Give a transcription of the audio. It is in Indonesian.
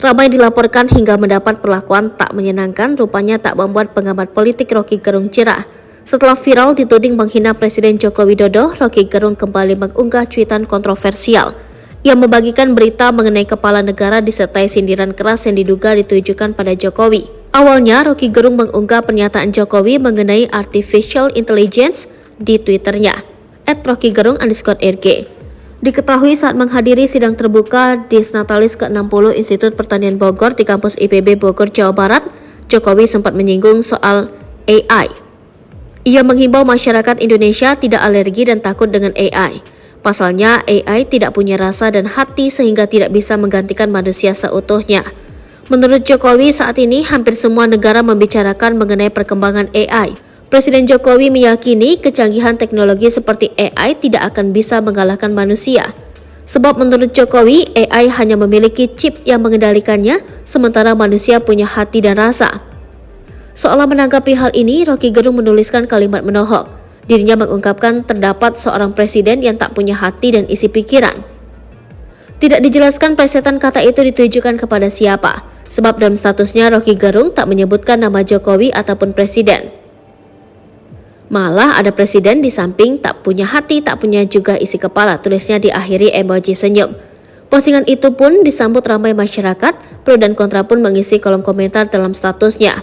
Ramai dilaporkan hingga mendapat perlakuan tak menyenangkan, rupanya tak membuat pengamat politik Roky Gerung cerah. Setelah viral dituding menghina Presiden Joko Widodo, Roky Gerung kembali mengunggah cuitan kontroversial. Ia membagikan berita mengenai kepala negara disertai sindiran keras yang diduga ditujukan pada Jokowi. Awalnya, Roky Gerung mengunggah pernyataan Jokowi mengenai artificial intelligence di Twitternya, @RokyGerung_RG. Diketahui saat menghadiri sidang terbuka Disnatalis ke-60 Institut Pertanian Bogor di kampus IPB Bogor, Jawa Barat, Jokowi sempat menyinggung soal AI. Ia menghimbau masyarakat Indonesia tidak alergi dan takut dengan AI. Pasalnya, AI tidak punya rasa dan hati sehingga tidak bisa menggantikan manusia seutuhnya. Menurut Jokowi, saat ini hampir semua negara membicarakan mengenai perkembangan AI. Presiden Jokowi meyakini kecanggihan teknologi seperti AI tidak akan bisa mengalahkan manusia. Sebab menurut Jokowi, AI hanya memiliki chip yang mengendalikannya, sementara manusia punya hati dan rasa. Seolah menanggapi hal ini, Roky Gerung menuliskan kalimat menohok. Dirinya mengungkapkan terdapat seorang presiden yang tak punya hati dan isi pikiran. Tidak dijelaskan plesetan kata itu ditujukan kepada siapa, sebab dalam statusnya Roky Gerung tak menyebutkan nama Jokowi ataupun presiden. Malah ada presiden di samping tak punya hati, tak punya juga isi kepala, tulisnya diakhiri emoji senyum. Postingan itu pun disambut ramai masyarakat, pro dan kontra pun mengisi kolom komentar dalam statusnya.